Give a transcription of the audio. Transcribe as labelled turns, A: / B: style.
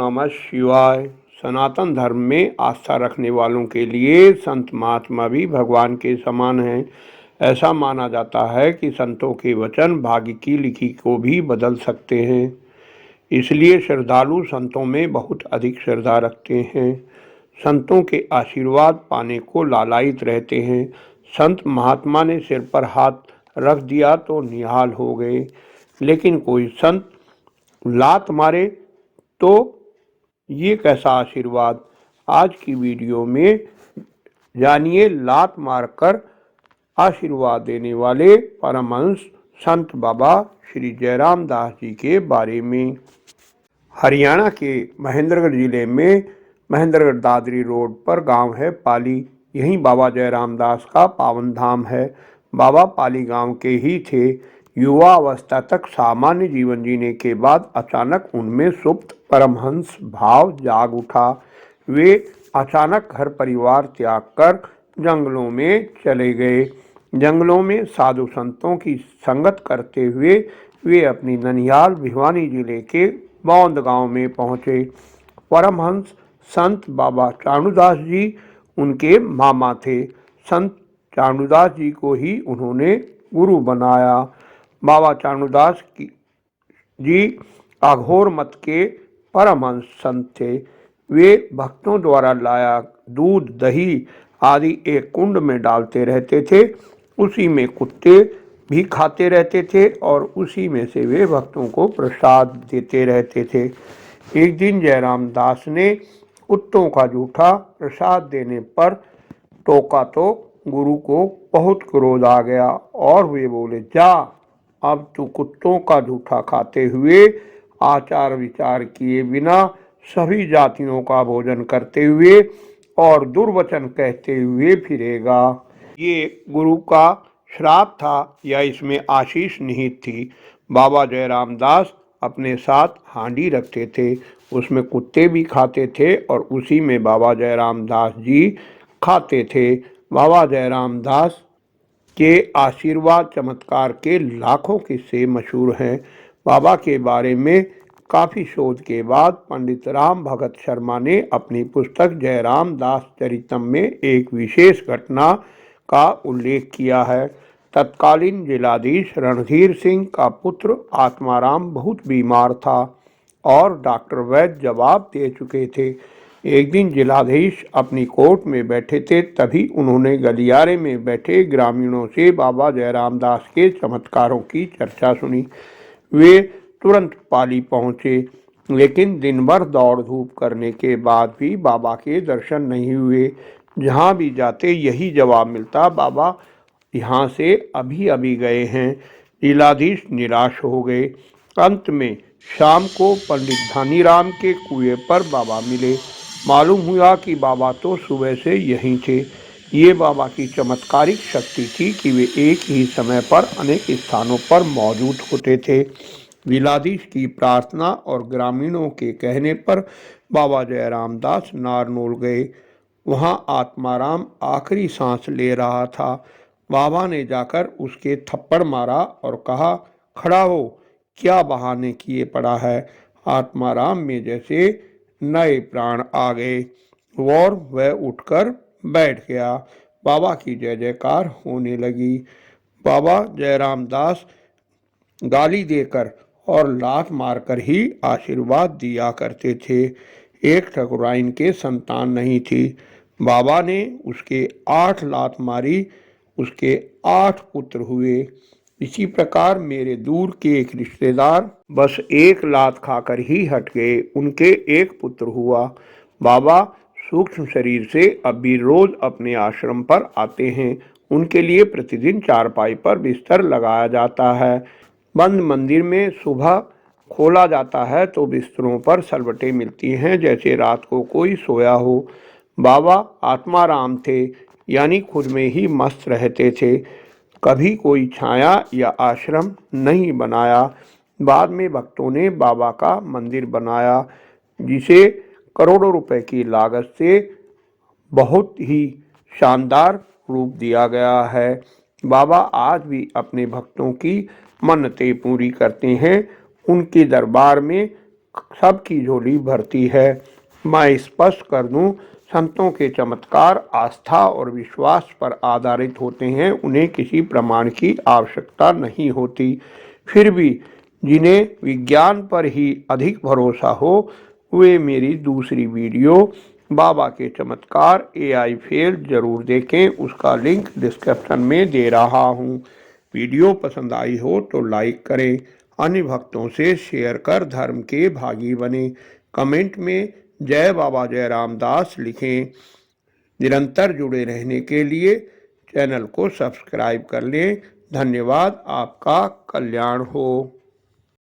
A: नमः शिवाय। सनातन धर्म में आस्था रखने वालों के लिए संत महात्मा भी भगवान के समान हैं। ऐसा माना जाता है कि संतों के वचन भाग्य की लिखी को भी बदल सकते हैं। इसलिए श्रद्धालु संतों में बहुत अधिक श्रद्धा रखते हैं। संतों के आशीर्वाद पाने को लालायित रहते हैं। संत महात्मा ने सिर पर हाथ रख दिया तो निहाल हो गए, लेकिन कोई संत लात मारे तो ये कैसा आशीर्वाद। आज की वीडियो में जानिए लात मारकर आशीर्वाद देने वाले परमहंस संत बाबा श्री जयराम दास जी के बारे में। हरियाणा के महेंद्रगढ़ जिले में महेंद्रगढ़ दादरी रोड पर गांव है पाली। यहीं बाबा जयराम दास का पावन धाम है। बाबा पाली गांव के ही थे। युवा अवस्था तक सामान्य जीवन जीने के बाद अचानक उनमें सुप्त परमहंस भाव जाग उठा। वे अचानक घर परिवार त्याग कर जंगलों में चले गए। जंगलों में साधु संतों की संगत करते हुए वे अपनी ननिहाल भिवानी जिले के बौंद गांव में पहुंचे। परमहंस संत बाबा चाणूदास जी उनके मामा थे। संत चाणूदास जी को ही उन्होंने गुरु बनाया। बाबा चाणूदास जी अघोर मत के परमहंस संत थे। वे भक्तों द्वारा लाया दूध दही आदि एक कुंड में डालते रहते थे। उसी में कुत्ते भी खाते रहते थे और उसी में से वे भक्तों को प्रसाद देते रहते थे। एक दिन जयराम दास ने कुत्तों का जूठा प्रसाद देने पर टोका तो गुरु को बहुत क्रोध आ गया और वे बोले, जा अब तू कुत्तों का जूठा खाते हुए आचार विचार किए बिना सभी जातियों का भोजन करते हुए और दुर्वचन कहते हुए फिरेगा। ये गुरु का श्राप था या इसमें आशीष निहित थी। बाबा जयराम दास अपने साथ हांडी रखते थे, उसमें कुत्ते भी खाते थे और उसी में बाबा जयराम दास जी खाते थे। बाबा जयराम दास के आशीर्वाद चमत्कार के लाखों किस्से मशहूर हैं। बाबा के बारे में काफ़ी शोध के बाद पंडित राम भगत शर्मा ने अपनी पुस्तक जयराम दास चरितम में एक विशेष घटना का उल्लेख किया है। तत्कालीन जिलाधीश रणधीर सिंह का पुत्र आत्माराम बहुत बीमार था और डॉक्टर वैद्य जवाब दे चुके थे। एक दिन जिलाधीश अपनी कोर्ट में बैठे थे, तभी उन्होंने गलियारे में बैठे ग्रामीणों से बाबा जयराम दास के चमत्कारों की चर्चा सुनी। वे तुरंत पाली पहुँचे, लेकिन दिन भर दौड़ धूप करने के बाद भी बाबा के दर्शन नहीं हुए। जहाँ भी जाते यही जवाब मिलता, बाबा यहाँ से अभी अभी गए हैं। जिलाधीश निराश हो गए। अंत में शाम को पंडित धानीराम के कुएं पर बाबा मिले। मालूम हुआ कि बाबा तो सुबह से यहीं थे। ये बाबा की चमत्कारिक शक्ति थी कि वे एक ही समय पर अनेक स्थानों पर मौजूद होते थे। जिलाधीश की प्रार्थना और ग्रामीणों के कहने पर बाबा जयराम दास नारनौल गए। वहाँ आत्माराम आखिरी सांस ले रहा था। बाबा ने जाकर उसके थप्पड़ मारा और कहा, खड़ा हो, क्या बहाने किए पड़ा है। आत्माराम में जैसे नए प्राण आ गए और वह उठकर बैठ गया। बाबा की जय जयकार होने लगी। बाबा जयराम दास गाली देकर और लात मारकर ही आशीर्वाद दिया करते थे। एक ठकुराइन के संतान नहीं थी। बाबा ने उसके 8 लात मारी, उसके 8 पुत्र हुए। इसी प्रकार मेरे दूर के एक रिश्तेदार बस 1 लात खाकर ही हट गए, उनके 1 पुत्र हुआ। बाबा सूक्ष्म शरीर से अब भी रोज अपने आश्रम पर आते हैं। उनके लिए प्रतिदिन चारपाई पर बिस्तर लगाया जाता है। बंद मंदिर में सुबह खोला जाता है तो बिस्तरों पर सलवटें मिलती हैं, जैसे रात को कोई सोया हो। बाबा आत्माराम थे, यानी खुद में ही मस्त रहते थे। कभी कोई छाया या आश्रम नहीं बनाया। बाद में भक्तों ने बाबा का मंदिर बनाया, जिसे करोड़ों रुपए की लागत से बहुत ही शानदार रूप दिया गया है। बाबा आज भी अपने भक्तों की मन्नतें पूरी करते हैं। उनके दरबार में सबकी झोली भरती है। मैं स्पष्ट कर दूं, संतों के चमत्कार आस्था और विश्वास पर आधारित होते हैं, उन्हें किसी प्रमाण की आवश्यकता नहीं होती। फिर भी जिन्हें विज्ञान पर ही अधिक भरोसा हो, वे मेरी दूसरी वीडियो बाबा के चमत्कार AI फेल जरूर देखें, उसका लिंक डिस्क्रिप्शन में दे रहा हूँ। वीडियो पसंद आई हो तो लाइक करें, अन्य भक्तों से शेयर कर धर्म के भागी बने। कमेंट में जय बाबा जय रामदास लिखें। निरंतर जुड़े रहने के लिए चैनल को सब्सक्राइब कर लें। धन्यवाद। आपका कल्याण हो।